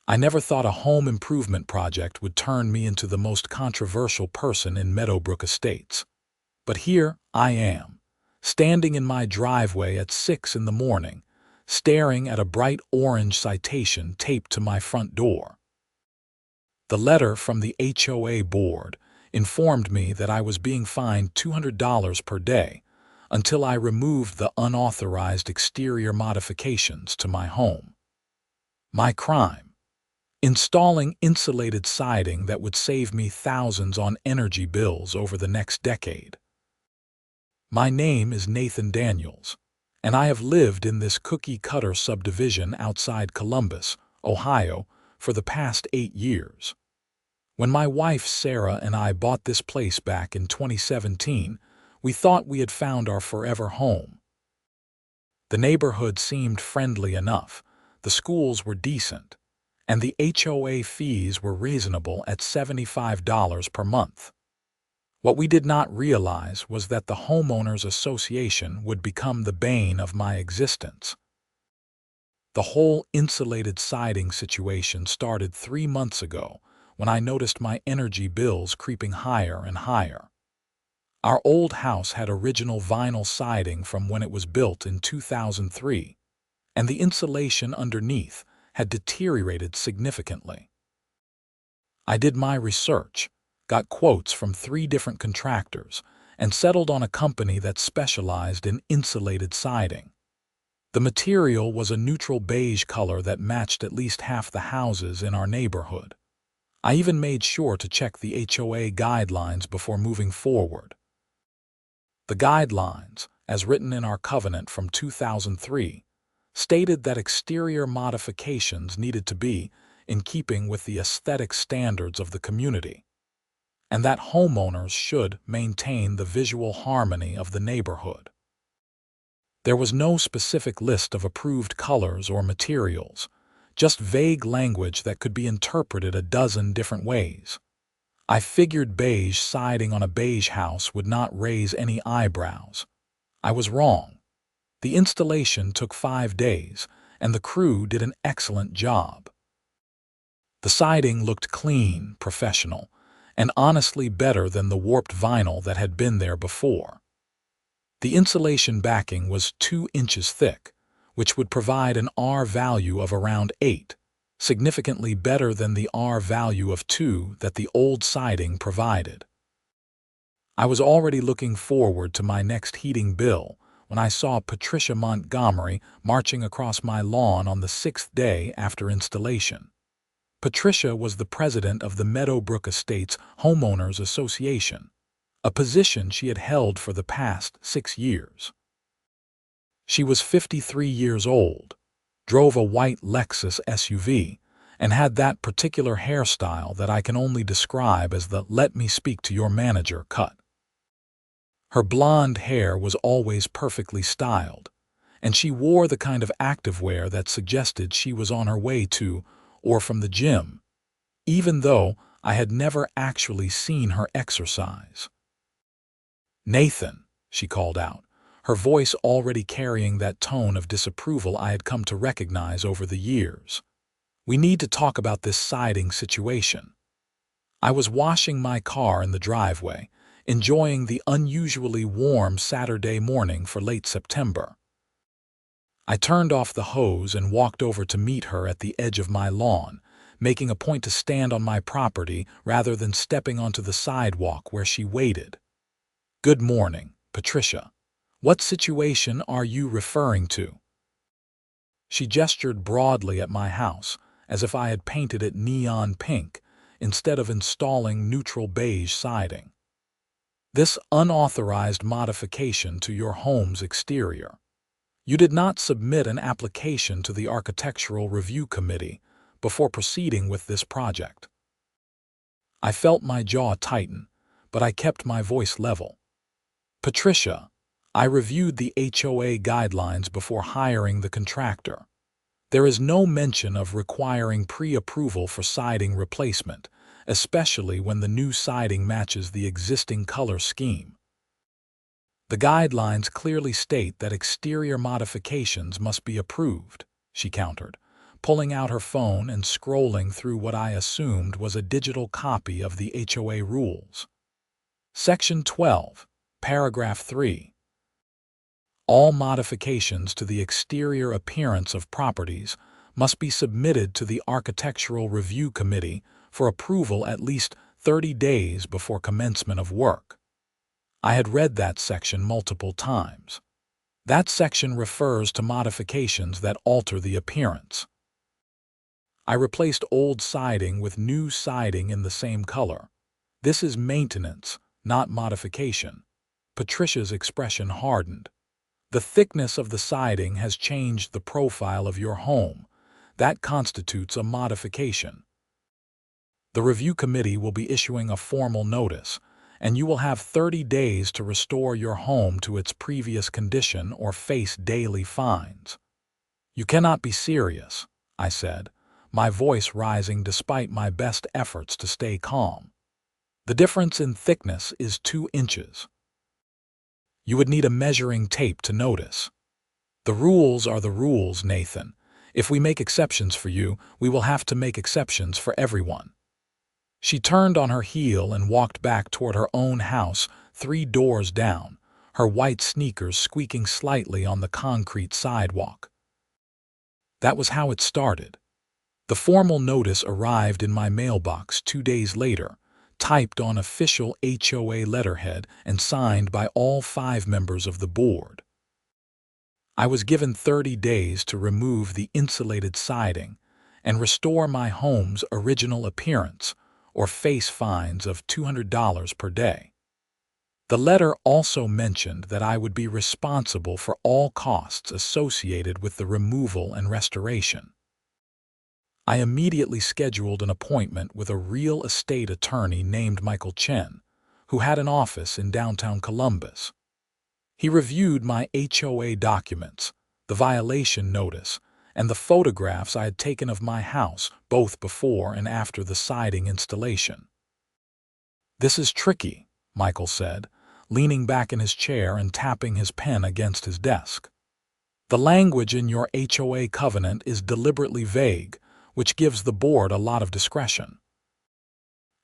I never thought a home improvement project would turn me into the most controversial person in Meadowbrook Estates. But here I am, standing in my driveway at 6 in the morning, staring at a bright orange citation taped to my front door. The letter from the HOA board informed me that I was being fined $200 per day until I removed the unauthorized exterior modifications to my home. My crime: installing insulated siding that would save me thousands on energy bills over the next decade. My name is Nathan Daniels, and I have lived in this cookie-cutter subdivision outside Columbus, Ohio, for the past 8 years. When my wife Sarah and I bought this place back in 2017, we thought we had found our forever home. The neighborhood seemed friendly enough, the schools were decent, and the HOA fees were reasonable at $75 per month. What we did not realize was that the homeowners association would become the bane of my existence. The whole insulated siding situation started 3 months ago when I noticed my energy bills creeping higher and higher. Our old house had original vinyl siding from when it was built in 2003, and the insulation underneath had deteriorated significantly. I did my research, got quotes from 3 different contractors, and settled on a company that specialized in insulated siding. The material was a neutral beige color that matched at least half the houses in our neighborhood. I even made sure to check the HOA guidelines before moving forward. The guidelines, as written in our covenant from 2003, stated that exterior modifications needed to be in keeping with the aesthetic standards of the community, and that homeowners should maintain the visual harmony of the neighborhood. There was no specific list of approved colors or materials, just vague language that could be interpreted a dozen different ways. I figured beige siding on a beige house would not raise any eyebrows. I was wrong. The installation took 5 days, and the crew did an excellent job. The siding looked clean, professional, and honestly better than the warped vinyl that had been there before. The insulation backing was 2 inches thick, which would provide an R value of around 8, significantly better than the R value of 2 that the old siding provided. I was already looking forward to my next heating bill when I saw Patricia Montgomery marching across my lawn on the 6th day after installation. Patricia was the president of the Meadowbrook Estates Homeowners Association, a position she had held for the past 6 years. She was 53 years old, drove a white Lexus SUV, and had that particular hairstyle that I can only describe as the "let me speak to your manager" cut. Her blonde hair was always perfectly styled, and she wore the kind of activewear that suggested she was on her way to or from the gym, even though I had never actually seen her exercise. "Nathan," she called out, her voice already carrying that tone of disapproval I had come to recognize over the years. "We need to talk about this siding situation." I was washing my car in the driveway, enjoying the unusually warm Saturday morning for late September. I turned off the hose and walked over to meet her at the edge of my lawn, making a point to stand on my property rather than stepping onto the sidewalk where she waited. "Good morning, Patricia. What situation are you referring to?" She gestured broadly at my house, as if I had painted it neon pink instead of installing neutral beige siding. "This unauthorized modification to your home's exterior. You did not submit an application to the Architectural Review Committee before proceeding with this project." I felt my jaw tighten, but I kept my voice level. "Patricia, I reviewed the HOA guidelines before hiring the contractor. There is no mention of requiring pre-approval for siding replacement, especially when the new siding matches the existing color scheme. The guidelines clearly state that exterior modifications must be approved," she countered, pulling out her phone and scrolling through what I assumed was a digital copy of the HOA rules. Section 12, Paragraph 3. All modifications to the exterior appearance of properties must be submitted to the Architectural Review Committee for approval at least 30 days before commencement of work. I had read that section multiple times. That section refers to modifications that alter the appearance. I replaced old siding with new siding in the same color. This is maintenance, not modification. Patricia's expression hardened. The thickness of the siding has changed the profile of your home. That constitutes a modification. The review committee will be issuing a formal notice, and you will have 30 days to restore your home to its previous condition or face daily fines. You cannot be serious, I said, my voice rising despite my best efforts to stay calm. The difference in thickness is 2 inches. You would need a measuring tape to notice. The rules are the rules, Nathan. If we make exceptions for you, we will have to make exceptions for everyone. She turned on her heel and walked back toward her own house 3 doors down, her white sneakers squeaking slightly on the concrete sidewalk. That was how it started. The formal notice arrived in my mailbox 2 days later, typed on official HOA letterhead and signed by all 5 members of the board. I was given 30 days to remove the insulated siding and restore my home's original appearance, or face fines of $200 per day. The letter also mentioned that I would be responsible for all costs associated with the removal and restoration. I immediately scheduled an appointment with a real estate attorney named Michael Chen, who had an office in downtown Columbus. He reviewed my HOA documents, the violation notice, and the photographs I had taken of my house both before and after the siding installation. "This is tricky," Michael said, leaning back in his chair and tapping his pen against his desk. "The language in your HOA covenant is deliberately vague, which gives the board a lot of discretion.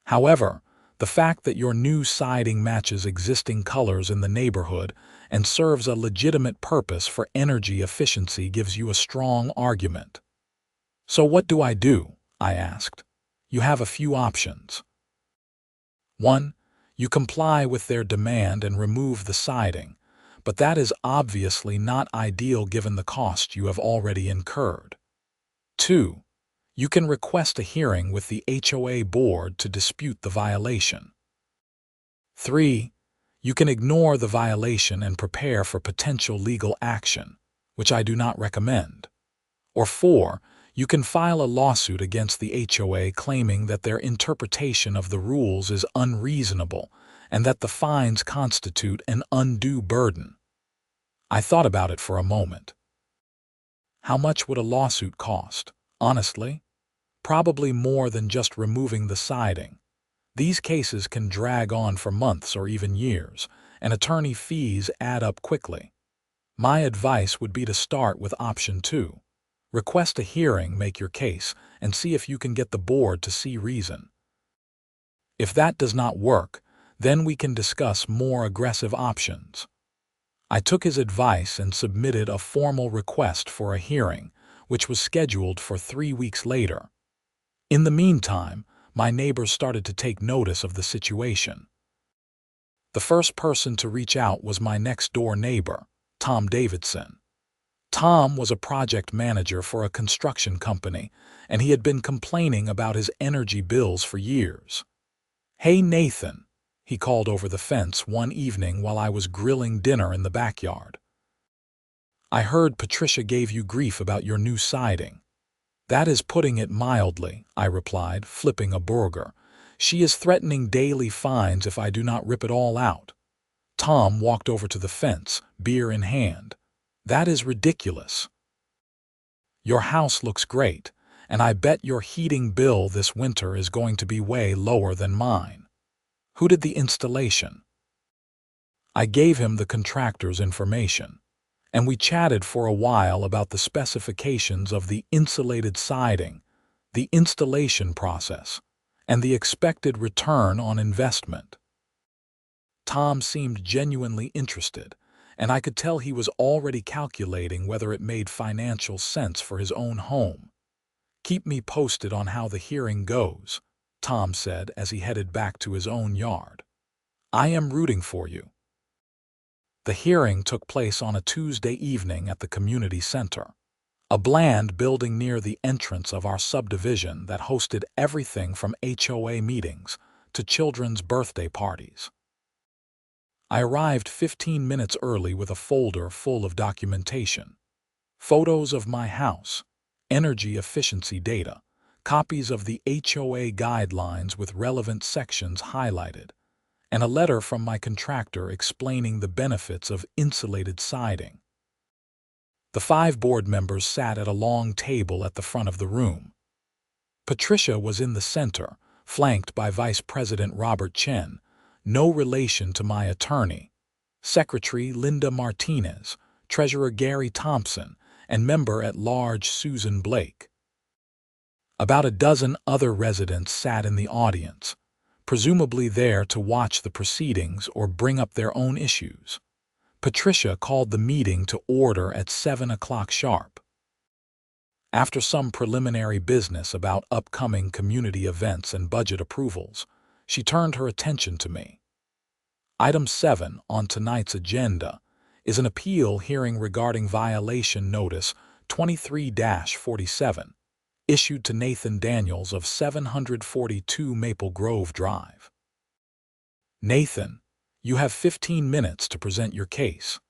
However, the fact that your new siding matches existing colors in the neighborhood and serves a legitimate purpose for energy efficiency gives you a strong argument." "So what do I do?" I asked. "You have a few options. 1. You comply with their demand and remove the siding, but that is obviously not ideal given the cost you have already incurred. 2. You can request a hearing with the HOA board to dispute the violation. 3. You can ignore the violation and prepare for potential legal action, which I do not recommend. Or 4. You can file a lawsuit against the HOA claiming that their interpretation of the rules is unreasonable and that the fines constitute an undue burden." I thought about it for a moment. How much would a lawsuit cost? Honestly, probably more than just removing the siding. These cases can drag on for months or even years, and attorney fees add up quickly. My advice would be to start with option 2. Request a hearing, make your case, and see if you can get the board to see reason. If that does not work, then we can discuss more aggressive options. I took his advice and submitted a formal request for a hearing, which was scheduled for 3 weeks later. In the meantime, my neighbors started to take notice of the situation. The first person to reach out was my next-door neighbor, Tom Davidson. Tom was a project manager for a construction company, and he had been complaining about his energy bills for years. "Hey, Nathan," he called over the fence one evening while I was grilling dinner in the backyard. "I heard Patricia gave you grief about your new siding." "That is putting it mildly," I replied, flipping a burger. "She is threatening daily fines if I do not rip it all out." Tom walked over to the fence, beer in hand. "That is ridiculous. Your house looks great, and I bet your heating bill this winter is going to be way lower than mine. Who did the installation?" I gave him the contractor's information. and we chatted for a while about the specifications of the insulated siding, the installation process, and the expected return on investment. Tom seemed genuinely interested, and I could tell he was already calculating whether it made financial sense for his own home. "Keep me posted on how the hearing goes," Tom said as he headed back to his own yard. "I am rooting for you." The hearing took place on a Tuesday evening at the community center, a bland building near the entrance of our subdivision that hosted everything from HOA meetings to children's birthday parties. I arrived 15 minutes early with a folder full of documentation: photos of my house, energy efficiency data, copies of the HOA guidelines with relevant sections highlighted, and a letter from my contractor explaining the benefits of insulated siding. The 5 board members sat at a long table at the front of the room. Patricia was in the center, flanked by Vice President Robert Chen, no relation to my attorney, Secretary Linda Martinez, Treasurer Gary Thompson, and Member-at-Large Susan Blake. About a dozen other residents sat in the audience, presumably there to watch the proceedings or bring up their own issues. Patricia called the meeting to order at 7 o'clock sharp. After some preliminary business about upcoming community events and budget approvals, she turned her attention to me. Item 7 on tonight's agenda is an appeal hearing regarding violation notice 23-47, issued to Nathan Daniels of 742 Maple Grove Drive. "Nathan, you have 15 minutes to present your case."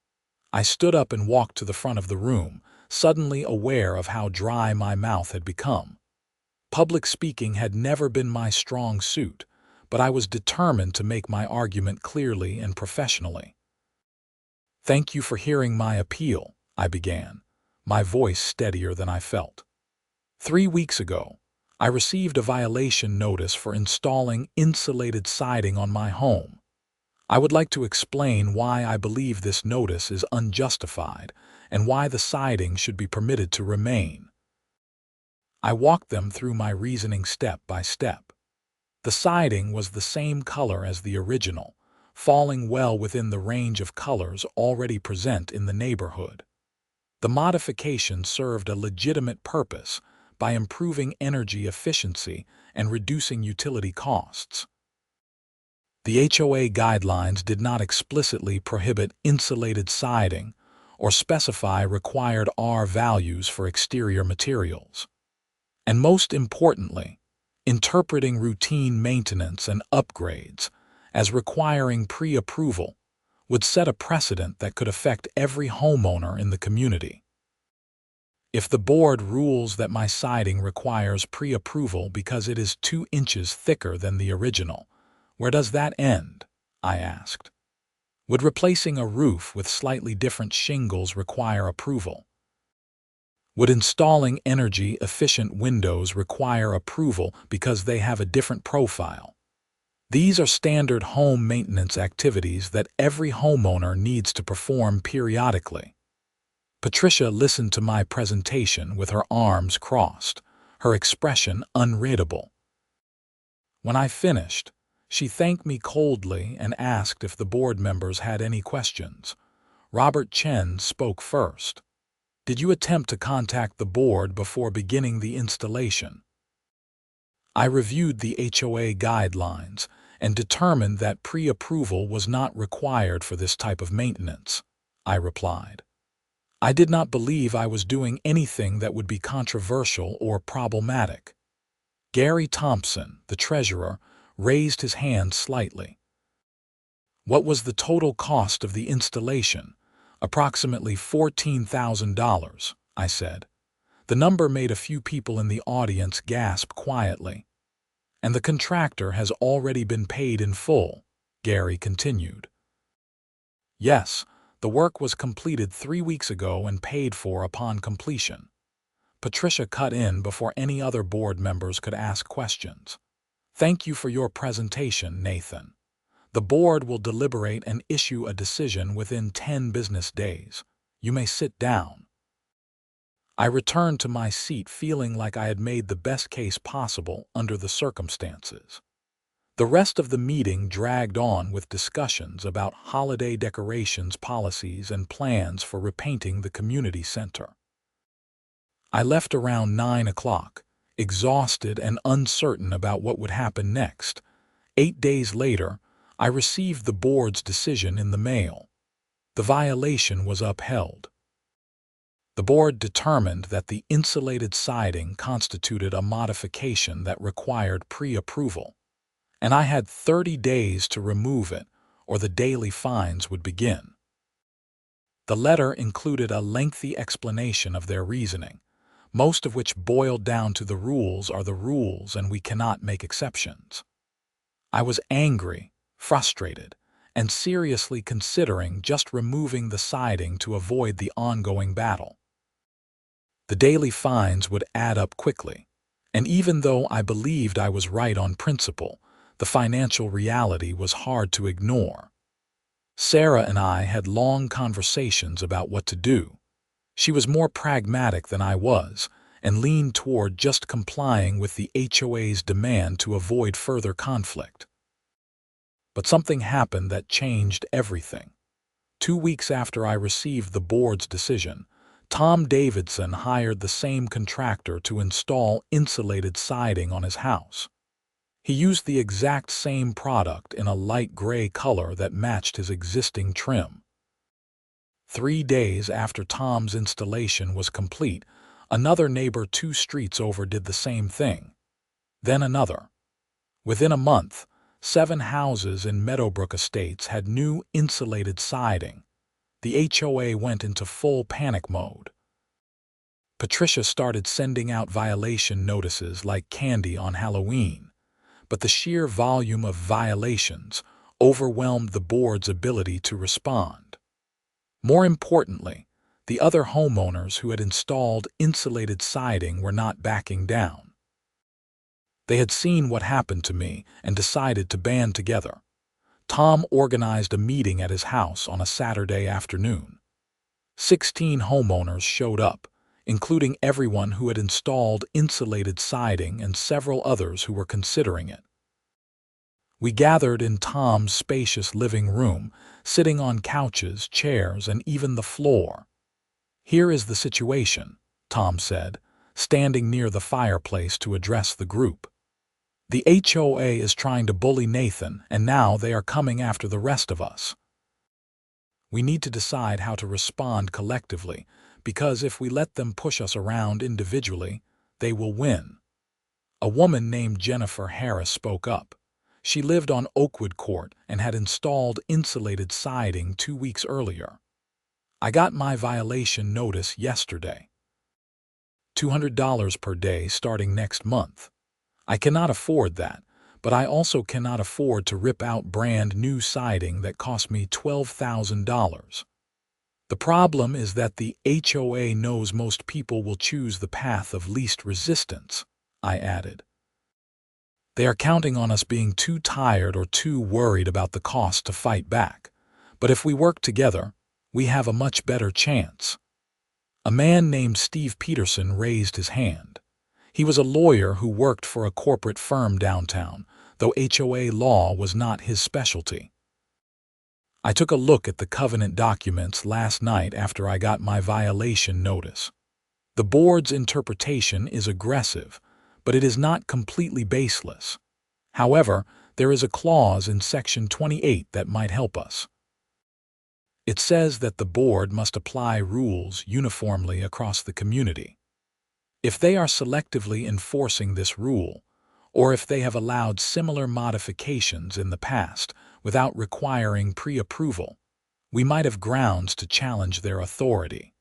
I stood up and walked to the front of the room, suddenly aware of how dry my mouth had become. Public speaking had never been my strong suit, but I was determined to make my argument clearly and professionally. "Thank you for hearing my appeal," I began, my voice steadier than I felt. 3 weeks ago, I received a violation notice for installing insulated siding on my home. I would like to explain why I believe this notice is unjustified and why the siding should be permitted to remain. I walked them through my reasoning step by step. The siding was the same color as the original, falling well within the range of colors already present in the neighborhood. The modification served a legitimate purpose by improving energy efficiency and reducing utility costs. The HOA guidelines did not explicitly prohibit insulated siding or specify required R values for exterior materials. And most importantly, interpreting routine maintenance and upgrades as requiring pre-approval would set a precedent that could affect every homeowner in the community. If the board rules that my siding requires pre-approval because it is 2 inches thicker than the original, where does that end? I asked. Would replacing a roof with slightly different shingles require approval? Would installing energy-efficient windows require approval because they have a different profile? These are standard home maintenance activities that every homeowner needs to perform periodically. Patricia listened to my presentation with her arms crossed, her expression unreadable. When I finished, she thanked me coldly and asked if the board members had any questions. Robert Chen spoke first. "Did you attempt to contact the board before beginning the installation?" I reviewed the HOA guidelines and determined that pre-approval was not required for this type of maintenance, I replied. I did not believe I was doing anything that would be controversial or problematic. Gary Thompson, the treasurer, raised his hand slightly. "What was the total cost of the installation?" "Approximately $14,000, I said. The number made a few people in the audience gasp quietly. "And the contractor has already been paid in full," Gary continued. "Yes, the work was completed 3 weeks ago and paid for upon completion." Patricia cut in before any other board members could ask questions. "Thank you for your presentation, Nathan. The board will deliberate and issue a decision within 10 business days. You may sit down." I returned to my seat feeling like I had made the best case possible under the circumstances. The rest of the meeting dragged on with discussions about holiday decorations policies and plans for repainting the community center. I left around 9 o'clock, exhausted and uncertain about what would happen next. 8 days later, I received the board's decision in the mail. The violation was upheld. The board determined that the insulated siding constituted a modification that required pre-approval, and I had 30 days to remove it, or the daily fines would begin. The letter included a lengthy explanation of their reasoning, most of which boiled down to the rules are the rules and we cannot make exceptions. I was angry, frustrated, and seriously considering just removing the siding to avoid the ongoing battle. The daily fines would add up quickly, and even though I believed I was right on principle, the financial reality was hard to ignore. Sarah and I had long conversations about what to do. She was more pragmatic than I was and leaned toward just complying with the HOA's demand to avoid further conflict. But something happened that changed everything. 2 weeks after I received the board's decision, Tom Davidson hired the same contractor to install insulated siding on his house. He used the exact same product in a light gray color that matched his existing trim. 3 days after Tom's installation was complete, another neighbor 2 streets over did the same thing. Then another. Within a month, 7 houses in Meadowbrook Estates had new insulated siding. The HOA went into full panic mode. Patricia started sending out violation notices like candy on Halloween, but the sheer volume of violations overwhelmed the board's ability to respond. More importantly, the other homeowners who had installed insulated siding were not backing down. They had seen what happened to me and decided to band together. Tom organized a meeting at his house on a Saturday afternoon. 16 homeowners showed up, including everyone who had installed insulated siding and several others who were considering it. We gathered in Tom's spacious living room, sitting on couches, chairs, and even the floor. "Here is the situation," Tom said, standing near the fireplace to address the group. "The HOA is trying to bully Nathan, and now they are coming after the rest of us. We need to decide how to respond collectively, because if we let them push us around individually, they will win." A woman named Jennifer Harris spoke up. She lived on Oakwood Court and had installed insulated siding 2 weeks earlier. "I got my violation notice yesterday. $200 per day starting next month. I cannot afford that, but I also cannot afford to rip out brand new siding that cost me $12,000. The problem is that the HOA knows most people will choose the path of least resistance," I added. "They are counting on us being too tired or too worried about the cost to fight back. But if we work together, we have a much better chance." A man named Steve Peterson raised his hand. He was a lawyer who worked for a corporate firm downtown, though HOA law was not his specialty. "I took a look at the covenant documents last night after I got my violation notice. The board's interpretation is aggressive, but it is not completely baseless. However, there is a clause in Section 28 that might help us. It says that the board must apply rules uniformly across the community. If they are selectively enforcing this rule, or if they have allowed similar modifications in the past without requiring pre-approval, we might have grounds to challenge their authority."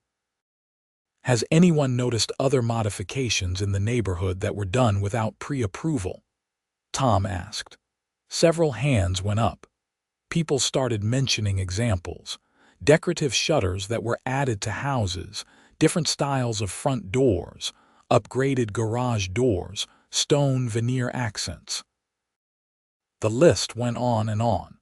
"Has anyone noticed other modifications in the neighborhood that were done without pre-approval?" Tom asked. Several hands went up. People started mentioning examples: decorative shutters that were added to houses, different styles of front doors, upgraded garage doors, stone veneer accents. The list went on and on.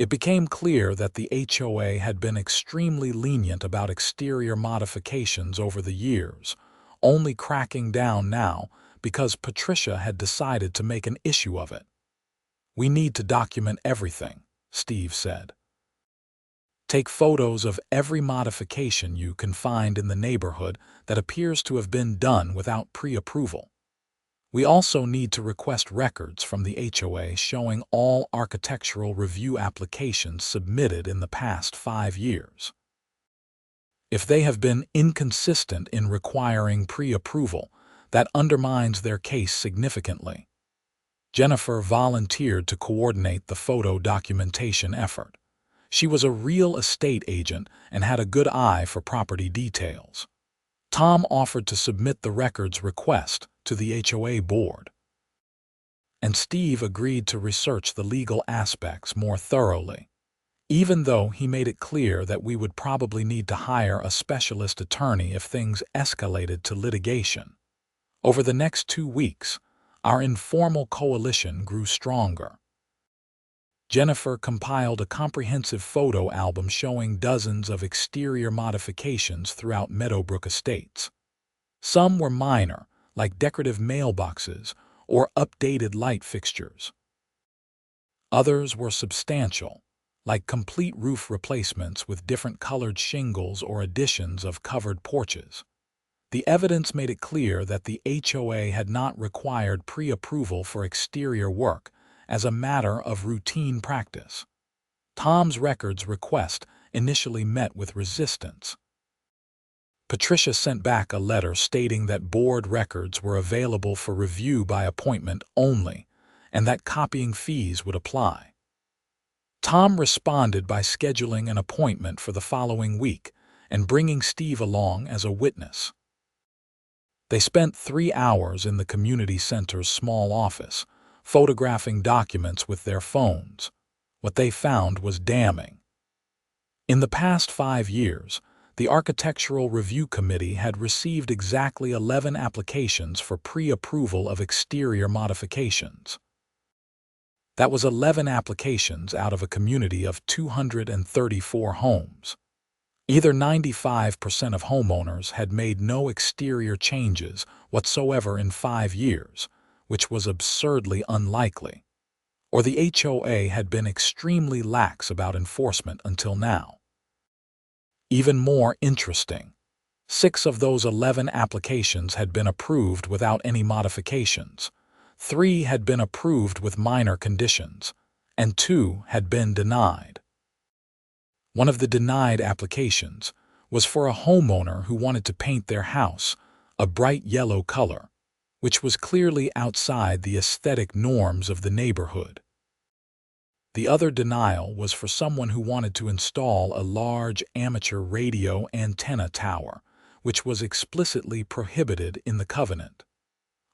It became clear that the HOA had been extremely lenient about exterior modifications over the years, only cracking down now because Patricia had decided to make an issue of it. "We need to document everything," Steve said. "Take photos of every modification you can find in the neighborhood that appears to have been done without pre-approval. We also need to request records from the HOA showing all architectural review applications submitted in the past 5 years. If they have been inconsistent in requiring pre-approval, that undermines their case significantly." Jennifer volunteered to coordinate the photo documentation effort. She was a real estate agent and had a good eye for property details. Tom offered to submit the records request to the HOA board, and Steve agreed to research the legal aspects more thoroughly, even though he made it clear that we would probably need to hire a specialist attorney if things escalated to litigation. Over the next 2 weeks, our informal coalition grew stronger. Jennifer compiled a comprehensive photo album showing dozens of exterior modifications throughout Meadowbrook Estates. Some were minor, like decorative mailboxes or updated light fixtures. Others were substantial, like complete roof replacements with different colored shingles or additions of covered porches. The evidence made it clear that the HOA had not required pre-approval for exterior work as a matter of routine practice. Tom's records request initially met with resistance. Patricia sent back a letter stating that board records were available for review by appointment only, and that copying fees would apply. Tom responded by scheduling an appointment for the following week and bringing Steve along as a witness. They spent 3 hours in the community center's small office, photographing documents with their phones. What they found was damning. In the past 5 years, the Architectural Review Committee had received exactly 11 applications for pre-approval of exterior modifications. That was 11 applications out of a community of 234 homes. Either 95% of homeowners had made no exterior changes whatsoever in 5 years, which was absurdly unlikely, or the HOA had been extremely lax about enforcement until now. Even more interesting, 6 of those 11 applications had been approved without any modifications, 3 had been approved with minor conditions, and 2 had been denied. One of the denied applications was for a homeowner who wanted to paint their house a bright yellow color, which was clearly outside the aesthetic norms of the neighborhood. The other denial was for someone who wanted to install a large amateur radio antenna tower, which was explicitly prohibited in the covenant.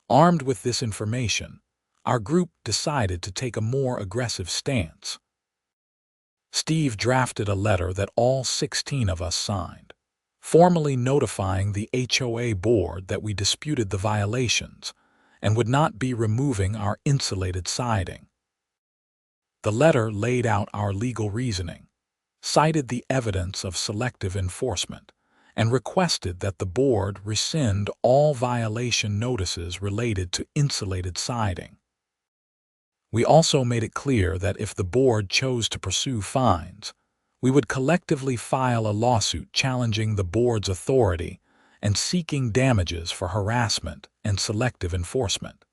Armed with this information, our group decided to take a more aggressive stance. Steve drafted a letter that all 16 of us signed, formally notifying the HOA board that we disputed the violations and would not be removing our insulated siding. The letter laid out our legal reasoning, cited the evidence of selective enforcement, and requested that the board rescind all violation notices related to insulated siding. We also made it clear that if the board chose to pursue fines, we would collectively file a lawsuit challenging the board's authority and seeking damages for harassment and selective enforcement.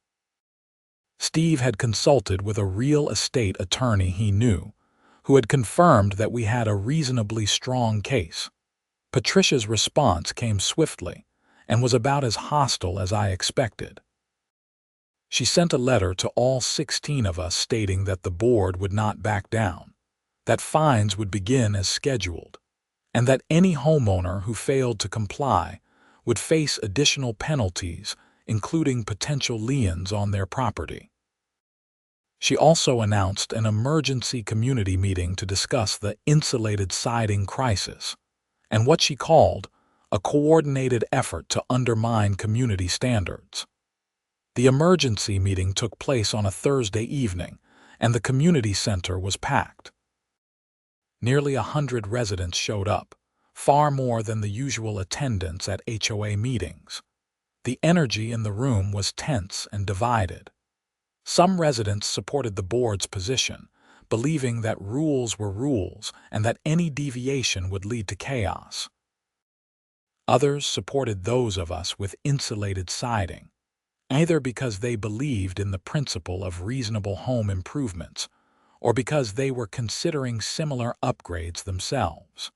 Steve had consulted with a real estate attorney he knew, who had confirmed that we had a reasonably strong case. Patricia's response came swiftly and was about as hostile as I expected. She sent a letter to all 16 of us stating that the board would not back down, that fines would begin as scheduled, and that any homeowner who failed to comply would face additional penalties, including potential liens on their property. She also announced an emergency community meeting to discuss the insulated siding crisis and what she called a coordinated effort to undermine community standards. The emergency meeting took place on a Thursday evening, and the community center was packed. Nearly 100 residents showed up, far more than the usual attendance at HOA meetings. The energy in the room was tense and divided. Some residents supported the board's position, believing that rules were rules and that any deviation would lead to chaos. Others supported those of us with insulated siding, either because they believed in the principle of reasonable home improvements or because they were considering similar upgrades themselves.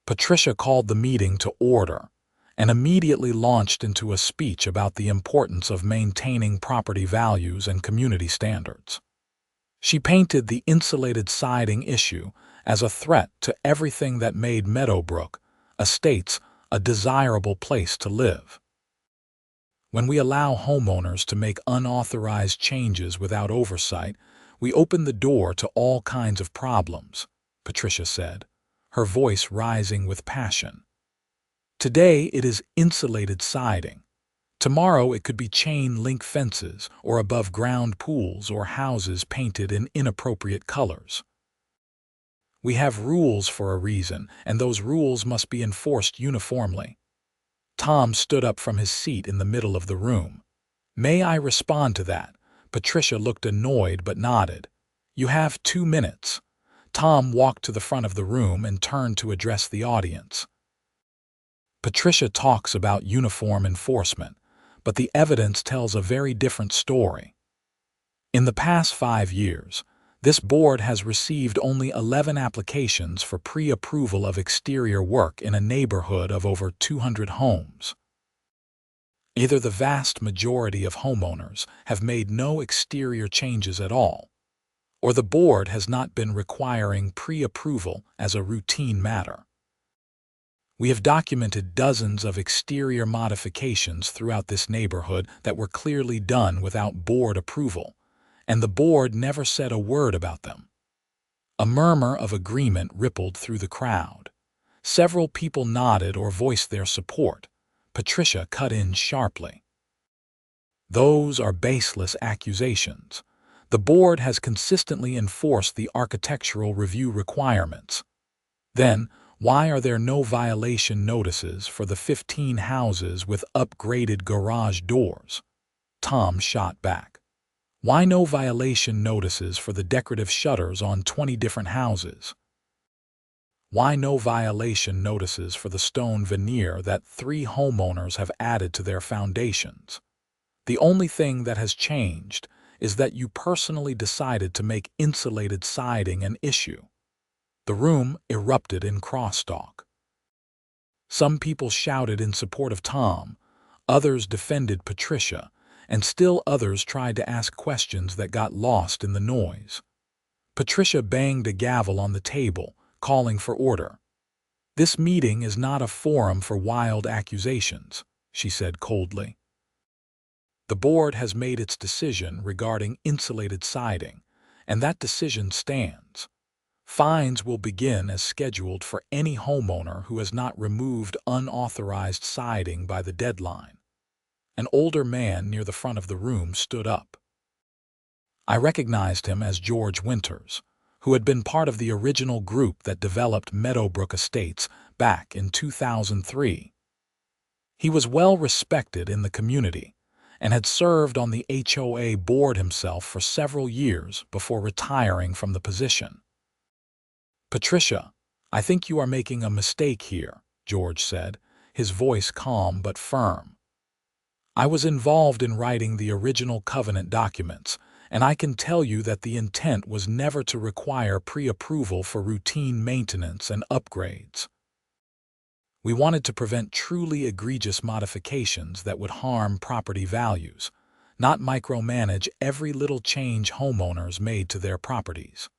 Patricia called the meeting to order and immediately launched into a speech about the importance of maintaining property values and community standards. She painted the insulated siding issue as a threat to everything that made Meadowbrook Estates a desirable place to live. When we allow homeowners to make unauthorized changes without oversight, we open the door to all kinds of problems, Patricia said, her voice rising with passion. Today it is insulated siding. Tomorrow it could be chain-link fences or above-ground pools or houses painted in inappropriate colors. We have rules for a reason, and those rules must be enforced uniformly. Tom stood up from his seat in the middle of the room. May I respond to that? Patricia looked annoyed but nodded. You have 2 minutes. Tom walked to the front of the room and turned to address the audience. Patricia talks about uniform enforcement, but the evidence tells a very different story. In the past 5 years, this board has received only 11 applications for pre-approval of exterior work in a neighborhood of over 200 homes. Either the vast majority of homeowners have made no exterior changes at all, or the board has not been requiring pre-approval as a routine matter. We have documented dozens of exterior modifications throughout this neighborhood that were clearly done without board approval, and the board never said a word about them. A murmur of agreement rippled through the crowd. Several people nodded or voiced their support. Patricia cut in sharply. Those are baseless accusations. The board has consistently enforced the architectural review requirements. Then, why are there no violation notices for the 15 houses with upgraded garage doors? Tom shot back. Why no violation notices for the decorative shutters on 20 different houses? Why no violation notices for the stone veneer that 3 homeowners have added to their foundations? The only thing that has changed is that you personally decided to make insulated siding an issue. The room erupted in crosstalk. Some people shouted in support of Tom, others defended Patricia, and still others tried to ask questions that got lost in the noise. Patricia banged a gavel on the table, calling for order. This meeting is not a forum for wild accusations, she said coldly. The board has made its decision regarding insulated siding, and that decision stands. Fines will begin as scheduled for any homeowner who has not removed unauthorized siding by the deadline. An older man near the front of the room stood up. I recognized him as George Winters, who had been part of the original group that developed Meadowbrook Estates back in 2003. He was well respected in the community and had served on the HOA board himself for several years before retiring from the position. Patricia, I think you are making a mistake here, George said, his voice calm but firm. I was involved in writing the original covenant documents, and I can tell you that the intent was never to require pre-approval for routine maintenance and upgrades. We wanted to prevent truly egregious modifications that would harm property values, not micromanage every little change homeowners made to their properties.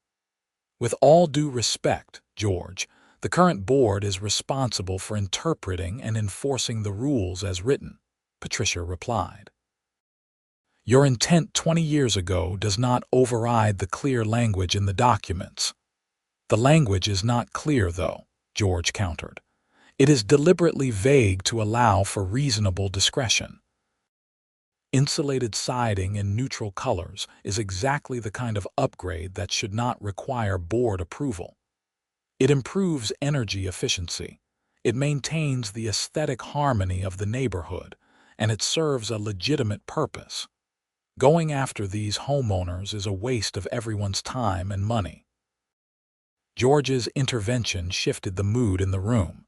With all due respect, George, the current board is responsible for interpreting and enforcing the rules as written, Patricia replied. Your intent 20 years ago does not override the clear language in the documents. The language is not clear, though, George countered. It is deliberately vague to allow for reasonable discretion. Insulated siding in neutral colors is exactly the kind of upgrade that should not require board approval, It improves energy efficiency. It maintains the aesthetic harmony of the neighborhood, and it serves a legitimate purpose. Going after these homeowners is a waste of everyone's time and money. George's intervention shifted the mood in the room.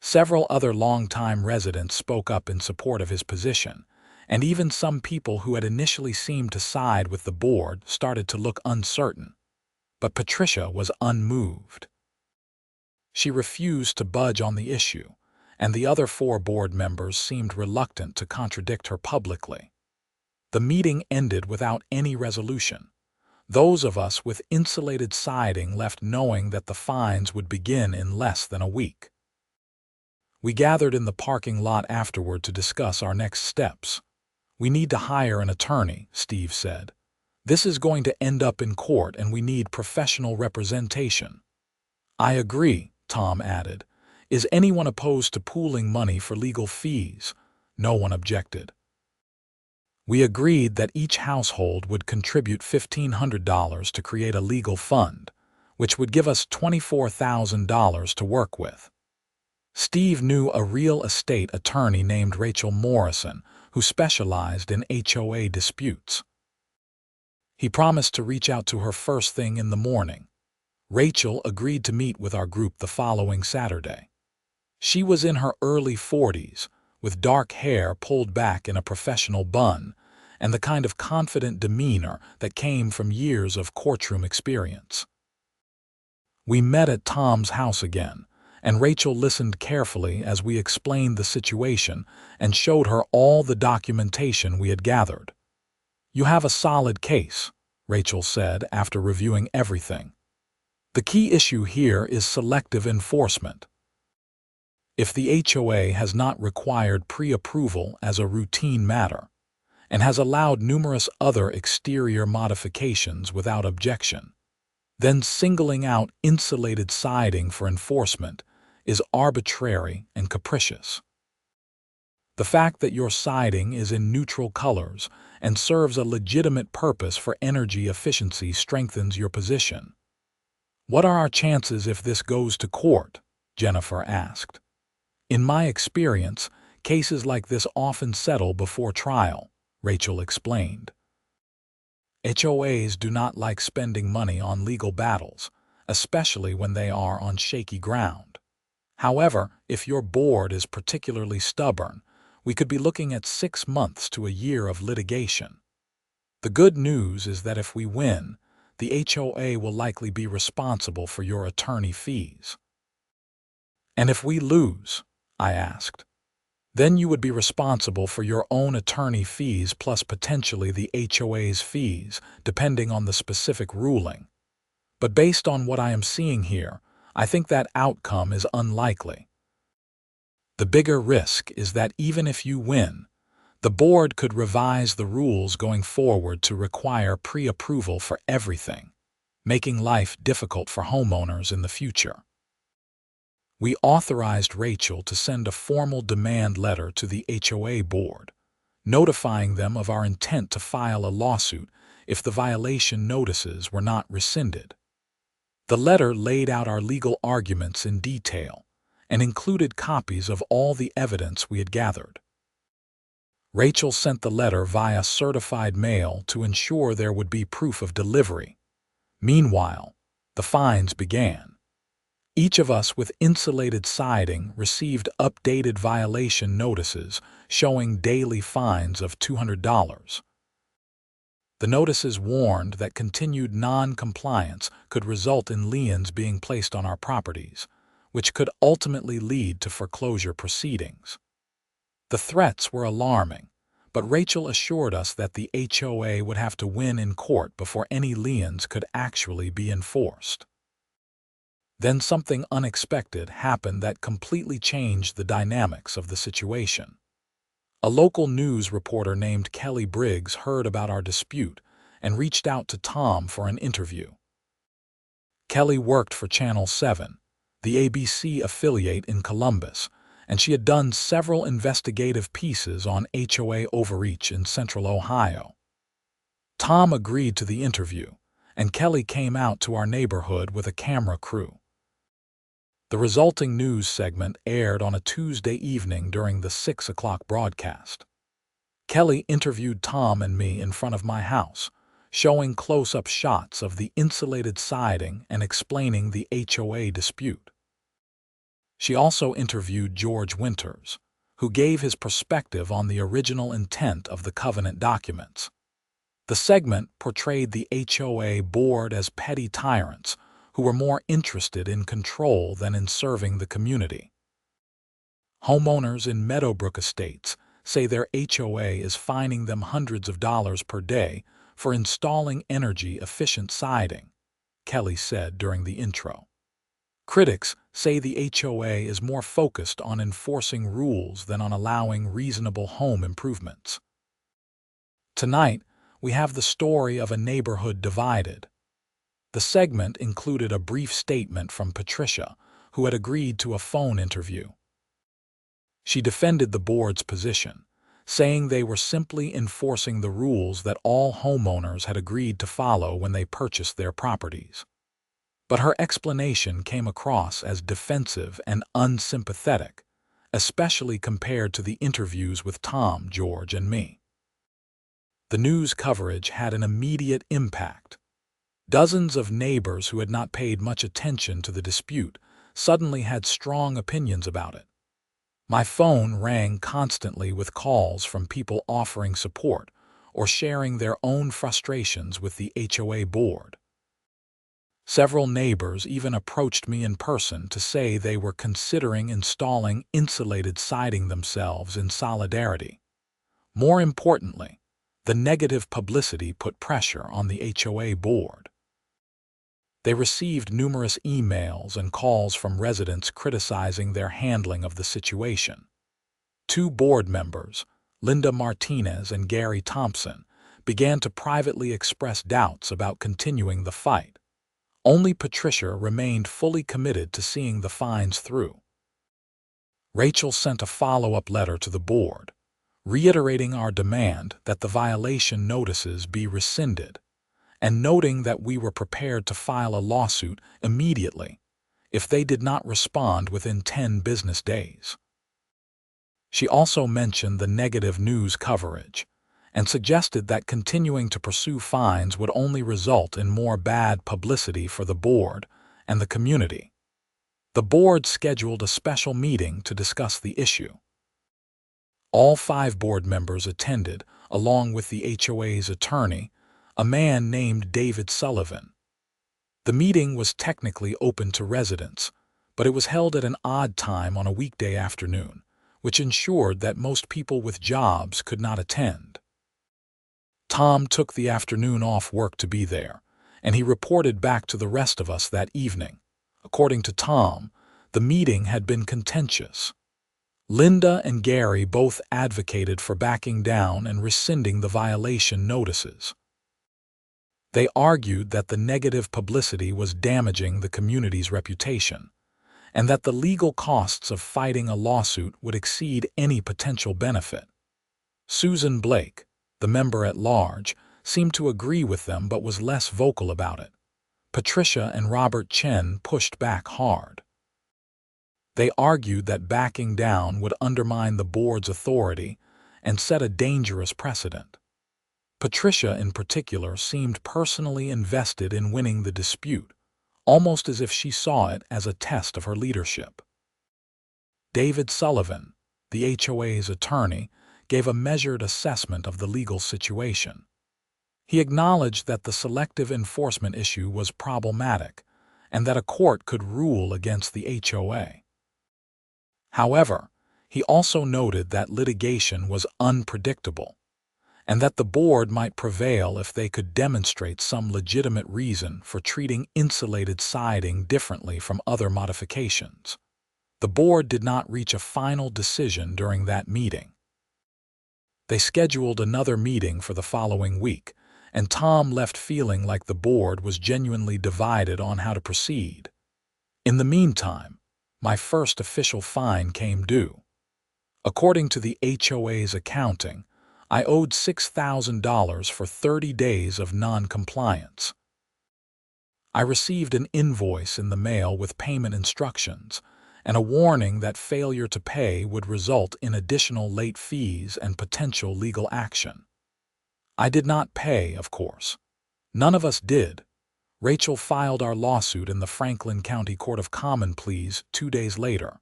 Several other longtime residents spoke up in support of his position, and even some people who had initially seemed to side with the board started to look uncertain. But Patricia was unmoved. She refused to budge on the issue, and the other 4 board members seemed reluctant to contradict her publicly. The meeting ended without any resolution. Those of us with insulated siding left knowing that the fines would begin in less than a week. We gathered in the parking lot afterward to discuss our next steps. "We need to hire an attorney," Steve said. "This is going to end up in court and we need professional representation." "I agree," Tom added. "Is anyone opposed to pooling money for legal fees?" No one objected. We agreed that each household would contribute $1,500 to create a legal fund, which would give us $24,000 to work with. Steve knew a real estate attorney named Rachel Morrison who specialized in HOA disputes. He promised to reach out to her first thing in the morning. Rachel agreed to meet with our group the following Saturday. She was in her early 40s, with dark hair pulled back in a professional bun, and the kind of confident demeanor that came from years of courtroom experience. We met at Tom's house again, and Rachel listened carefully as we explained the situation and showed her all the documentation we had gathered. "You have a solid case," Rachel said after reviewing everything. "The key issue here is selective enforcement. If the HOA has not required pre-approval as a routine matter, and has allowed numerous other exterior modifications without objection, then singling out insulated siding for enforcement is arbitrary and capricious. The fact that your siding is in neutral colors and serves a legitimate purpose for energy efficiency strengthens your position." "What are our chances if this goes to court?" Jennifer asked. "In my experience, cases like this often settle before trial," Rachel explained. HOAs do not like spending money on legal battles, especially when they are on shaky ground. However, if your board is particularly stubborn, we could be looking at 6 months to a year of litigation. The good news is that if we win, the HOA will likely be responsible for your attorney fees." "And if we lose?" I asked. "Then you would be responsible for your own attorney fees plus potentially the HOA's fees, depending on the specific ruling. But based on what I am seeing here, I think that outcome is unlikely. The bigger risk is that even if you win, the board could revise the rules going forward to require pre-approval for everything, making life difficult for homeowners in the future." We authorized Rachel to send a formal demand letter to the HOA board, notifying them of our intent to file a lawsuit if the violation notices were not rescinded. The letter laid out our legal arguments in detail and included copies of all the evidence we had gathered. Rachel sent the letter via certified mail to ensure there would be proof of delivery. Meanwhile, the fines began. Each of us with insulated siding received updated violation notices showing daily fines of $200. The notices warned that continued non-compliance could result in liens being placed on our properties, which could ultimately lead to foreclosure proceedings. The threats were alarming, but Rachel assured us that the HOA would have to win in court before any liens could actually be enforced. Then something unexpected happened that completely changed the dynamics of the situation. A local news reporter named Kelly Briggs heard about our dispute and reached out to Tom for an interview. Kelly worked for Channel 7, the ABC affiliate in Columbus, and she had done several investigative pieces on HOA overreach in Central Ohio. Tom agreed to the interview, and Kelly came out to our neighborhood with a camera crew. The resulting news segment aired on a Tuesday evening during the 6 o'clock broadcast. Kelly interviewed Tom and me in front of my house, showing close-up shots of the insulated siding and explaining the HOA dispute. She also interviewed George Winters, who gave his perspective on the original intent of the covenant documents. The segment portrayed the HOA board as petty tyrants who were more interested in control than in serving the community. Homeowners in Meadowbrook Estates say their HOA is fining them hundreds of dollars per day for installing energy-efficient siding, Kelly said during the intro. Critics say the HOA is more focused on enforcing rules than on allowing reasonable home improvements. Tonight, we have the story of a neighborhood divided. The segment included a brief statement from Patricia, who had agreed to a phone interview. She defended the board's position, saying they were simply enforcing the rules that all homeowners had agreed to follow when they purchased their properties. But her explanation came across as defensive and unsympathetic, especially compared to the interviews with Tom, George, and me. The news coverage had an immediate impact. Dozens of neighbors who had not paid much attention to the dispute suddenly had strong opinions about it. My phone rang constantly with calls from people offering support or sharing their own frustrations with the HOA board. Several neighbors even approached me in person to say they were considering installing insulated siding themselves in solidarity. More importantly, the negative publicity put pressure on the HOA board. They received numerous emails and calls from residents criticizing their handling of the situation. Two board members, Linda Martinez and Gary Thompson, began to privately express doubts about continuing the fight. Only Patricia remained fully committed to seeing the fines through. Rachel sent a follow-up letter to the board, reiterating our demand that the violation notices be rescinded, and noting that we were prepared to file a lawsuit immediately if they did not respond within 10 business days. She also mentioned the negative news coverage and suggested that continuing to pursue fines would only result in more bad publicity for the board and the community. The board scheduled a special meeting to discuss the issue. All 5 board members attended, along with the HOA's attorney, a man named David Sullivan. The meeting was technically open to residents, but it was held at an odd time on a weekday afternoon, which ensured that most people with jobs could not attend. Tom took the afternoon off work to be there, and he reported back to the rest of us that evening. According to Tom, the meeting had been contentious. Linda and Gary both advocated for backing down and rescinding the violation notices. They argued that the negative publicity was damaging the community's reputation, and that the legal costs of fighting a lawsuit would exceed any potential benefit. Susan Blake, the member-at-large, seemed to agree with them but was less vocal about it. Patricia and Robert Chen pushed back hard. They argued that backing down would undermine the board's authority and set a dangerous precedent. Patricia, in particular, seemed personally invested in winning the dispute, almost as if she saw it as a test of her leadership. David Sullivan, the HOA's attorney, gave a measured assessment of the legal situation. He acknowledged that the selective enforcement issue was problematic and that a court could rule against the HOA. However, he also noted that litigation was unpredictable and that the board might prevail if they could demonstrate some legitimate reason for treating insulated siding differently from other modifications. The board did not reach a final decision during that meeting. They scheduled another meeting for the following week, and Tom left feeling like the board was genuinely divided on how to proceed. In the meantime, my first official fine came due. According to the HOA's accounting, I owed $6,000 for 30 days of non-compliance. I received an invoice in the mail with payment instructions and a warning that failure to pay would result in additional late fees and potential legal action. I did not pay, of course. None of us did. Rachel filed our lawsuit in the Franklin County Court of Common Pleas 2 days later.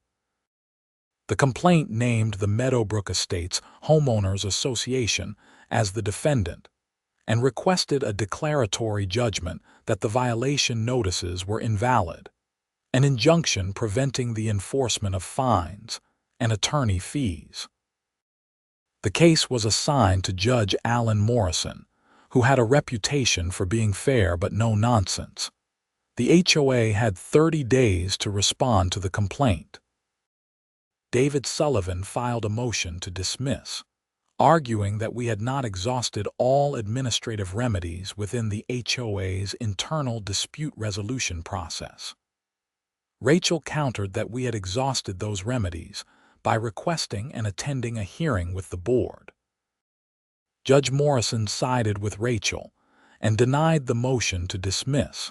The complaint named the Meadowbrook Estates Homeowners Association as the defendant and requested a declaratory judgment that the violation notices were invalid, an injunction preventing the enforcement of fines and attorney fees. The case was assigned to Judge Alan Morrison, who had a reputation for being fair but no nonsense. The HOA had 30 days to respond to the complaint. David Sullivan filed a motion to dismiss, arguing that we had not exhausted all administrative remedies within the HOA's internal dispute resolution process. Rachel countered that we had exhausted those remedies by requesting and attending a hearing with the board. Judge Morrison sided with Rachel and denied the motion to dismiss,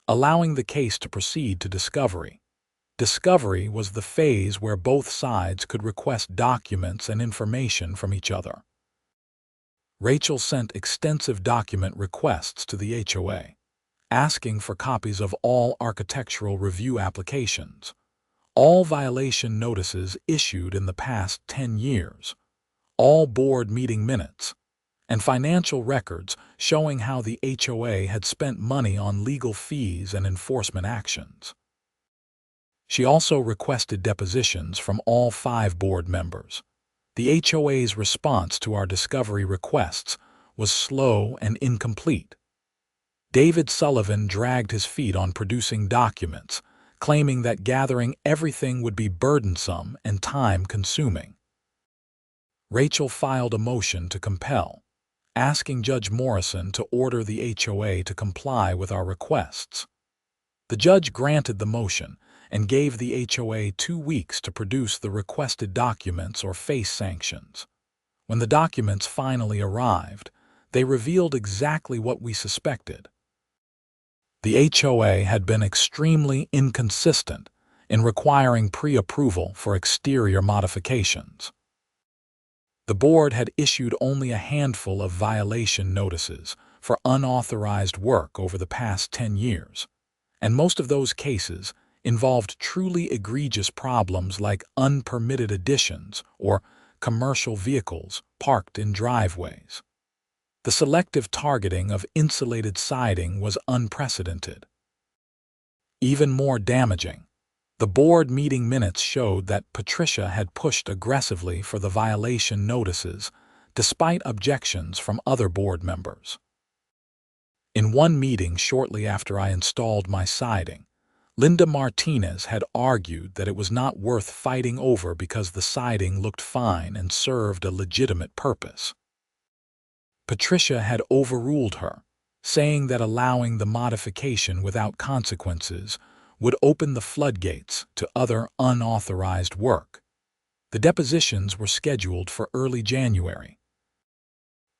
allowing the case to proceed to discovery. Discovery was the phase where both sides could request documents and information from each other. Rachel sent extensive document requests to the HOA, asking for copies of all architectural review applications, all violation notices issued in the past 10 years, all board meeting minutes, and financial records showing how the HOA had spent money on legal fees and enforcement actions. She also requested depositions from all 5 board members. The HOA's response to our discovery requests was slow and incomplete. David Sullivan dragged his feet on producing documents, claiming that gathering everything would be burdensome and time-consuming. Rachel filed a motion to compel, asking Judge Morrison to order the HOA to comply with our requests. The judge granted the motion and gave the HOA 2 weeks to produce the requested documents or face sanctions. When the documents finally arrived, they revealed exactly what we suspected. The HOA had been extremely inconsistent in requiring pre-approval for exterior modifications. The board had issued only a handful of violation notices for unauthorized work over the past 10 years, and most of those cases involved truly egregious problems like unpermitted additions or commercial vehicles parked in driveways. The selective targeting of insulated siding was unprecedented. Even more damaging, the board meeting minutes showed that Patricia had pushed aggressively for the violation notices despite objections from other board members. In one meeting shortly after I installed my siding, Linda Martinez had argued that it was not worth fighting over because the siding looked fine and served a legitimate purpose. Patricia had overruled her, saying that allowing the modification without consequences would open the floodgates to other unauthorized work. The depositions were scheduled for early January.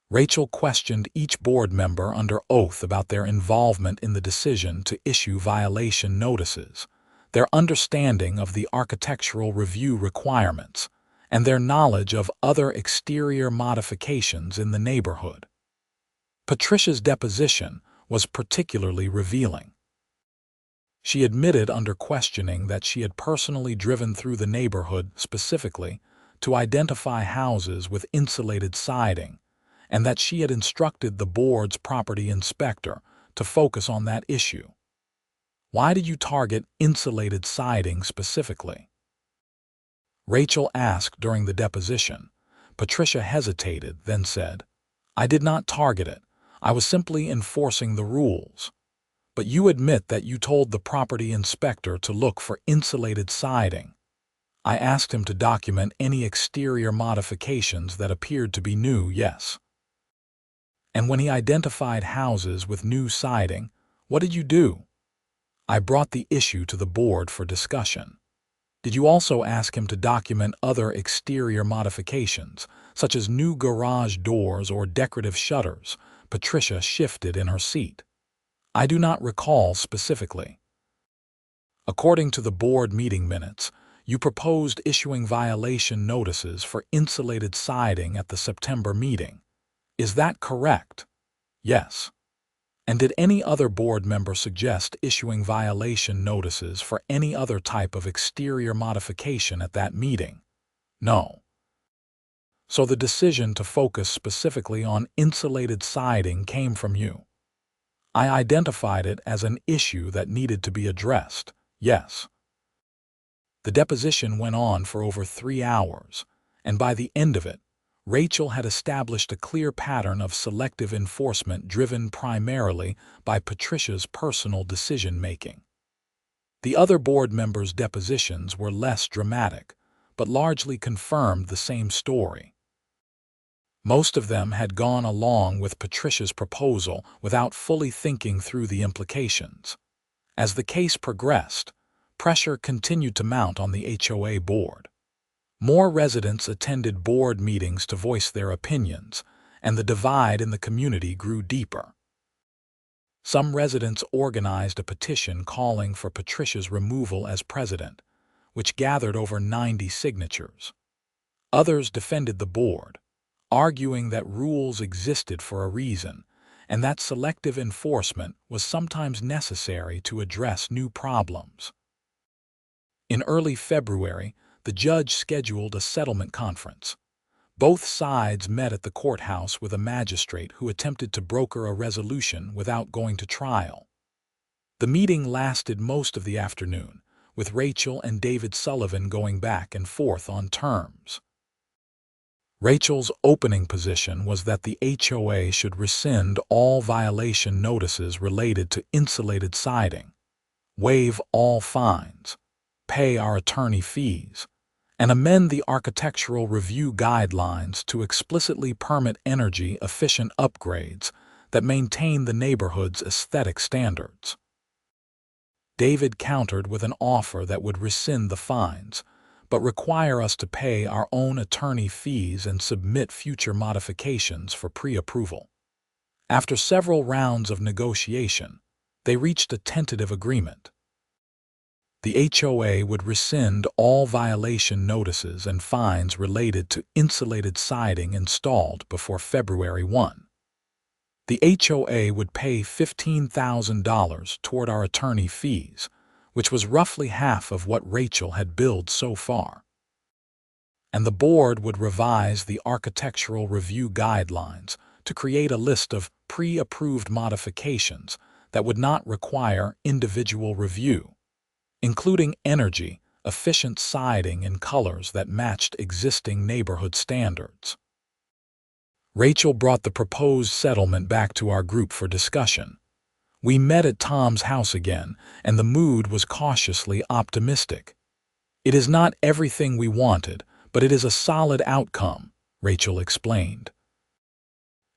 Rachel questioned each board member under oath about their involvement in the decision to issue violation notices, their understanding of the architectural review requirements, and their knowledge of other exterior modifications in the neighborhood. Patricia's deposition was particularly revealing. She admitted under questioning that she had personally driven through the neighborhood specifically to identify houses with insulated siding, and that she had instructed the board's property inspector to focus on that issue. Why did you target insulated siding specifically? Rachel asked during the deposition. Patricia hesitated, then said, "I did not target it. I was simply enforcing the rules. But you admit that you told the property inspector to look for insulated siding. I asked him to document any exterior modifications that appeared to be new, yes. And when he identified houses with new siding, what did you do?" I brought the issue to the board for discussion. Did you also ask him to document other exterior modifications, such as new garage doors or decorative shutters? Patricia shifted in her seat. I do not recall specifically. According to the board meeting minutes, you proposed issuing violation notices for insulated siding at the September meeting. Is that correct? Yes. And did any other board member suggest issuing violation notices for any other type of exterior modification at that meeting? No. So the decision to focus specifically on insulated siding came from you. I identified it as an issue that needed to be addressed. Yes. The deposition went on for over 3 hours, and by the end of it, Rachel had established a clear pattern of selective enforcement driven primarily by Patricia's personal decision-making. The other board members' depositions were less dramatic, but largely confirmed the same story. Most of them had gone along with Patricia's proposal without fully thinking through the implications. As the case progressed, pressure continued to mount on the HOA board. More residents attended board meetings to voice their opinions, and the divide in the community grew deeper. Some residents organized a petition calling for Patricia's removal as president, which gathered over 90 signatures. Others defended the board, arguing that rules existed for a reason and that selective enforcement was sometimes necessary to address new problems. In early February, the judge scheduled a settlement conference. Both sides met at the courthouse with a magistrate who attempted to broker a resolution without going to trial. The meeting lasted most of the afternoon, with Rachel and David Sullivan going back and forth on terms. Rachel's opening position was that the HOA should rescind all violation notices related to insulated siding, waive all fines, pay our attorney fees, and amend the architectural review guidelines to explicitly permit energy-efficient upgrades that maintain the neighborhood's aesthetic standards. David countered with an offer that would rescind the fines, but require us to pay our own attorney fees and submit future modifications for pre-approval. After several rounds of negotiation, they reached a tentative agreement. The HOA would rescind all violation notices and fines related to insulated siding installed before February 1. The HOA would pay $15,000 toward our attorney fees, which was roughly half of what Rachel had billed so far. And the board would revise the architectural review guidelines to create a list of pre-approved modifications that would not require individual review, including energy-efficient siding in colors that matched existing neighborhood standards. Rachel brought the proposed settlement back to our group for discussion. We met at Tom's house again, and the mood was cautiously optimistic. "It is not everything we wanted, but it is a solid outcome," Rachel explained.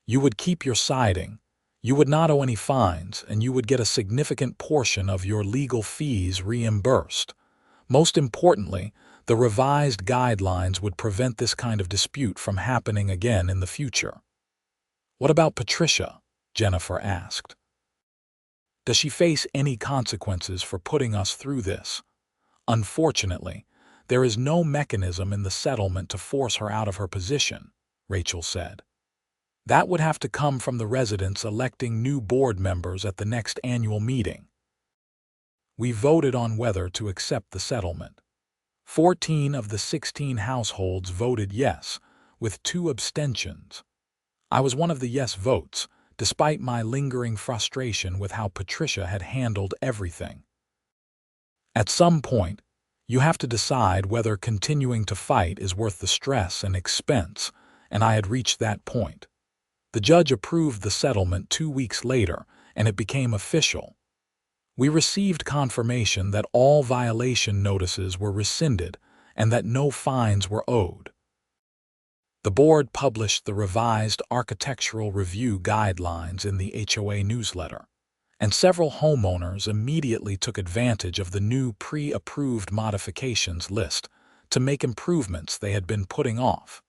"You would keep your siding, you would not owe any fines, and you would get a significant portion of your legal fees reimbursed. Most importantly, the revised guidelines would prevent this kind of dispute from happening again in the future." "What about Patricia?" Jennifer asked. "Does she face any consequences for putting us through this?" "Unfortunately, there is no mechanism in the settlement to force her out of her position," Rachel said. "That would have to come from the residents electing new board members at the next annual meeting." We voted on whether to accept the settlement. 14 of the 16 households voted yes, with 2 abstentions. I was one of the yes votes, despite my lingering frustration with how Patricia had handled everything. At some point, you have to decide whether continuing to fight is worth the stress and expense, and I had reached that point. The judge approved the settlement 2 weeks later, and it became official. We received confirmation that all violation notices were rescinded and that no fines were owed. The board published the revised architectural review guidelines in the HOA newsletter, and several homeowners immediately took advantage of the new pre-approved modifications list to make improvements they had been putting off.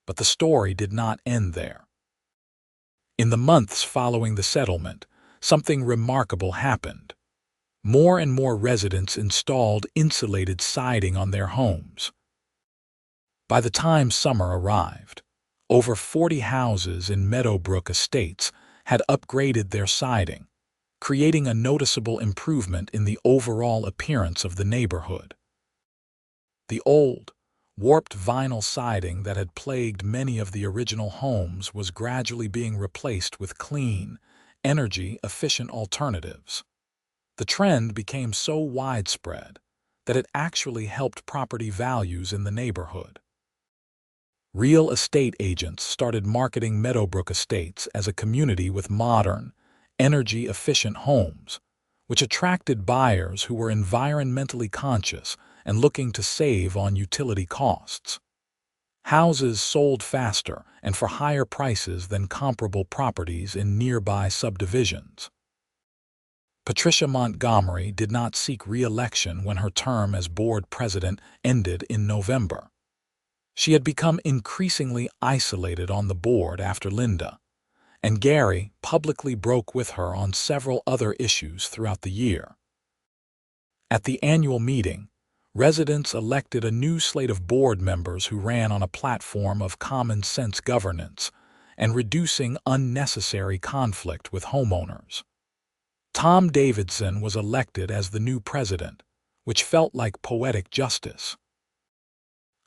But the story did not end there. In the months following the settlement, something remarkable happened. More and more residents installed insulated siding on their homes. By the time summer arrived, over 40 houses in Meadowbrook Estates had upgraded their siding, creating a noticeable improvement in the overall appearance of the neighborhood. The old, warped vinyl siding that had plagued many of the original homes was gradually being replaced with clean, energy-efficient alternatives. The trend became so widespread that it actually helped property values in the neighborhood. Real estate agents started marketing Meadowbrook Estates as a community with modern, energy-efficient homes, which attracted buyers who were environmentally conscious and looking to save on utility costs. Houses sold faster and for higher prices than comparable properties in nearby subdivisions. Patricia Montgomery did not seek re-election when her term as board president ended in November. She had become increasingly isolated on the board after Linda, and Gary publicly broke with her on several other issues throughout the year. At the annual meeting, residents elected a new slate of board members who ran on a platform of common sense governance and reducing unnecessary conflict with homeowners. Tom Davidson was elected as the new president, which felt like poetic justice.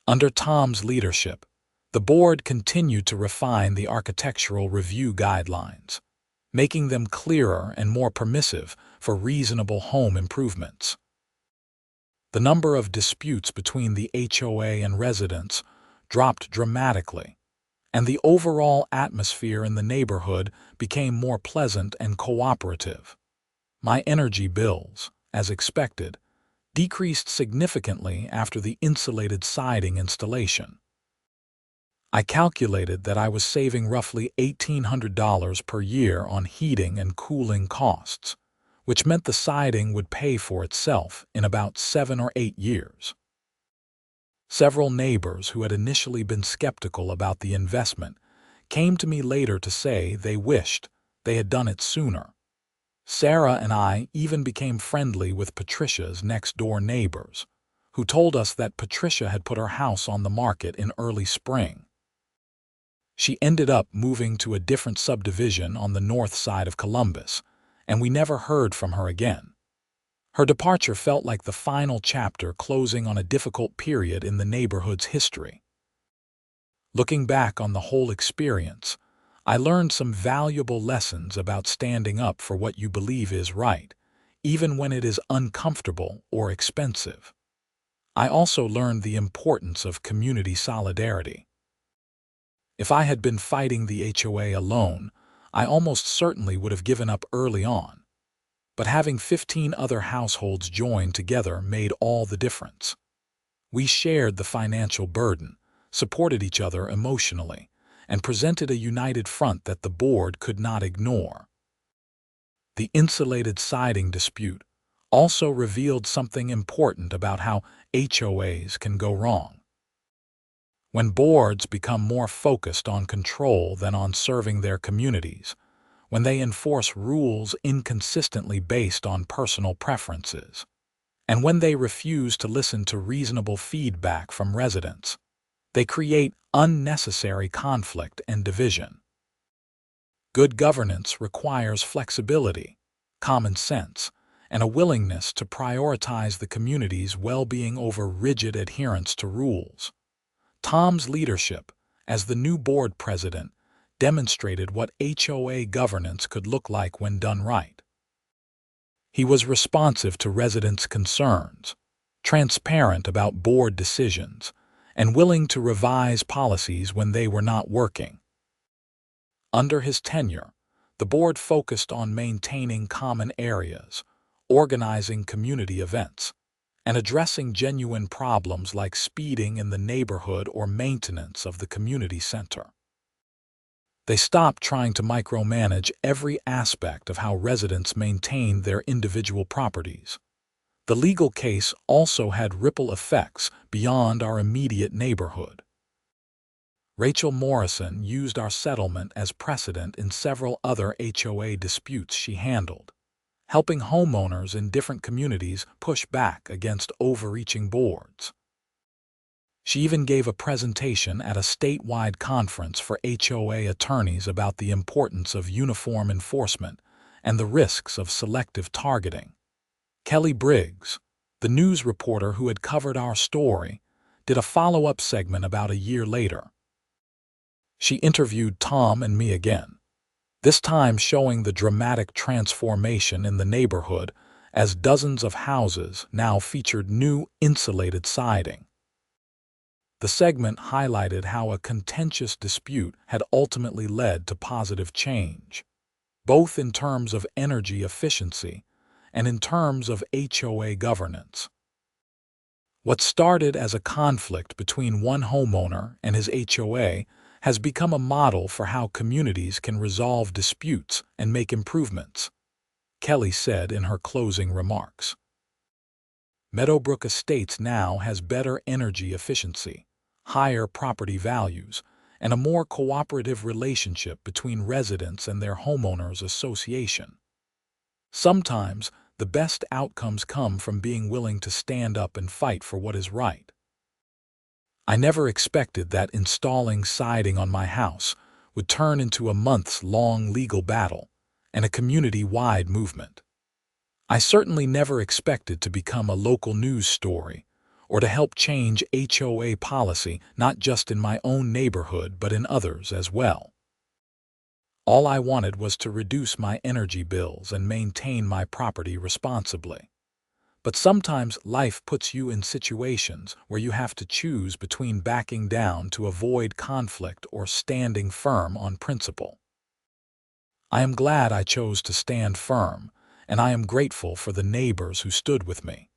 Under Tom's leadership, the board continued to refine the architectural review guidelines, making them clearer and more permissive for reasonable home improvements. The number of disputes between the HOA and residents dropped dramatically, and the overall atmosphere in the neighborhood became more pleasant and cooperative. My energy bills, as expected, decreased significantly after the insulated siding installation. I calculated that I was saving roughly $1,800 per year on heating and cooling costs, which meant the siding would pay for itself in about 7 or 8 years. Several neighbors who had initially been skeptical about the investment came to me later to say they wished they had done it sooner. Sarah and I even became friendly with Patricia's next-door neighbors, who told us that Patricia had put her house on the market in early spring. She ended up moving to a different subdivision on the north side of Columbus, and we never heard from her again. Her departure felt like the final chapter closing on a difficult period in the neighborhood's history. Looking back on the whole experience, I learned some valuable lessons about standing up for what you believe is right, even when it is uncomfortable or expensive. I also learned the importance of community solidarity. If I had been fighting the HOA alone, I almost certainly would have given up early on. But having 15 other households join together made all the difference. We shared the financial burden, supported each other emotionally, and presented a united front that the board could not ignore. The insulated siding dispute also revealed something important about how HOAs can go wrong. When boards become more focused on control than on serving their communities, when they enforce rules inconsistently based on personal preferences, and when they refuse to listen to reasonable feedback from residents, they create unnecessary conflict and division. Good governance requires flexibility, common sense, and a willingness to prioritize the community's well-being over rigid adherence to rules. Tom's leadership, as the new board president, demonstrated what HOA governance could look like when done right. He was responsive to residents' concerns, transparent about board decisions, and willing to revise policies when they were not working. Under his tenure, the board focused on maintaining common areas, organizing community events, and addressing genuine problems like speeding in the neighborhood or maintenance of the community center. They stopped trying to micromanage every aspect of how residents maintained their individual properties. The legal case also had ripple effects beyond our immediate neighborhood. Rachel Morrison used our settlement as precedent in several other HOA disputes she handled, helping homeowners in different communities push back against overreaching boards. She even gave a presentation at a statewide conference for HOA attorneys about the importance of uniform enforcement and the risks of selective targeting. Kelly Briggs, the news reporter who had covered our story, did a follow-up segment about a year later. She interviewed Tom and me again, this time showing the dramatic transformation in the neighborhood as dozens of houses now featured new insulated siding. The segment highlighted how a contentious dispute had ultimately led to positive change, both in terms of energy efficiency and in terms of HOA governance. What started as a conflict between one homeowner and his HOA has become a model for how communities can resolve disputes and make improvements, Kelly said in her closing remarks. Meadowbrook Estates now has better energy efficiency, higher property values, and a more cooperative relationship between residents and their homeowners association. Sometimes, the best outcomes come from being willing to stand up and fight for what is right. I never expected that installing siding on my house would turn into a months-long legal battle and a community-wide movement. I certainly never expected to become a local news story or to help change HOA policy not just in my own neighborhood but in others as well. All I wanted was to reduce my energy bills and maintain my property responsibly. But sometimes life puts you in situations where you have to choose between backing down to avoid conflict or standing firm on principle. I am glad I chose to stand firm, and I am grateful for the neighbors who stood with me.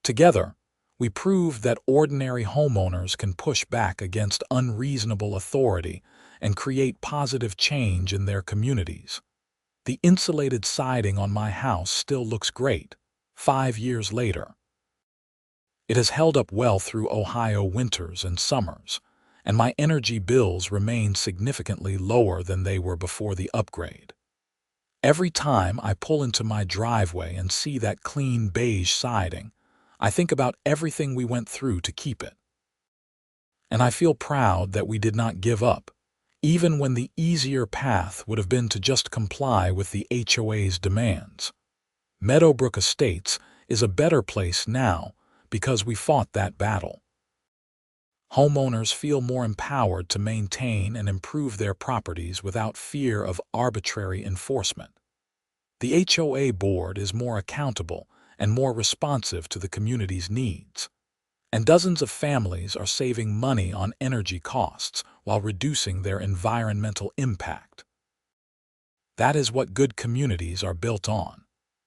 Together, we proved that ordinary homeowners can push back against unreasonable authority and create positive change in their communities. The insulated siding on my house still looks great, 5 years later. It has held up well through Ohio winters and summers, and my energy bills remain significantly lower than they were before the upgrade. Every time I pull into my driveway and see that clean beige siding, I think about everything we went through to keep it. And I feel proud that we did not give up, even when the easier path would have been to just comply with the HOA's demands. Meadowbrook Estates is a better place now because we fought that battle. Homeowners feel more empowered to maintain and improve their properties without fear of arbitrary enforcement. The HOA board is more accountable and more responsive to the community's needs, and dozens of families are saving money on energy costs while reducing their environmental impact. That is what good communities are built on.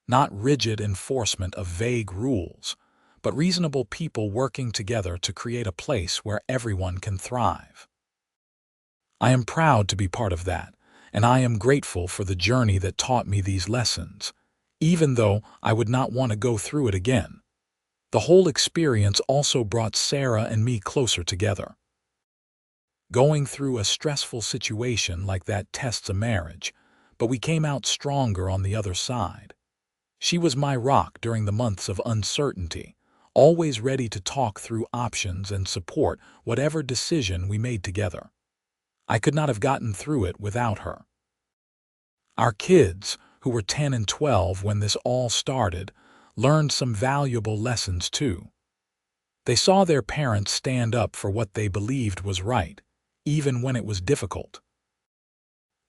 Not rigid enforcement of vague rules, but reasonable people working together to create a place where everyone can thrive. I am proud to be part of that, and I am grateful for the journey that taught me these lessons, even though I would not want to go through it again. The whole experience also brought Sarah and me closer together. Going through a stressful situation like that tests a marriage, but we came out stronger on the other side. She was my rock during the months of uncertainty, always ready to talk through options and support whatever decision we made together. I could not have gotten through it without her. Our kids, who were 10 and 12 when this all started, learned some valuable lessons too. They saw their parents stand up for what they believed was right, even when it was difficult.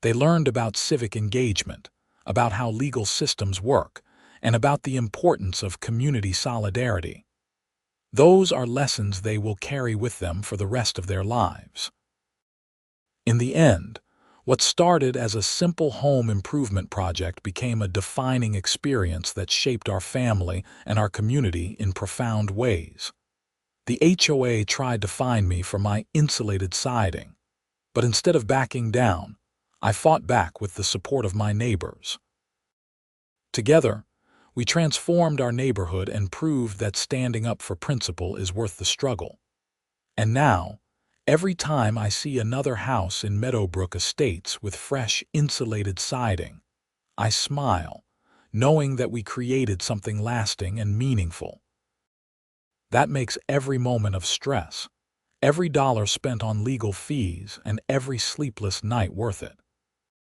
They learned about civic engagement, about how legal systems work, and about the importance of community solidarity. Those are lessons they will carry with them for the rest of their lives. In the end, what started as a simple home improvement project became a defining experience that shaped our family and our community in profound ways. The HOA tried to fine me for my insulated siding, but instead of backing down, I fought back with the support of my neighbors. Together, we transformed our neighborhood and proved that standing up for principle is worth the struggle. And now, Every time I see another house in Meadowbrook Estates with fresh, insulated siding, I smile, knowing that we created something lasting and meaningful. That makes every moment of stress, every dollar spent on legal fees, and every sleepless night worth it.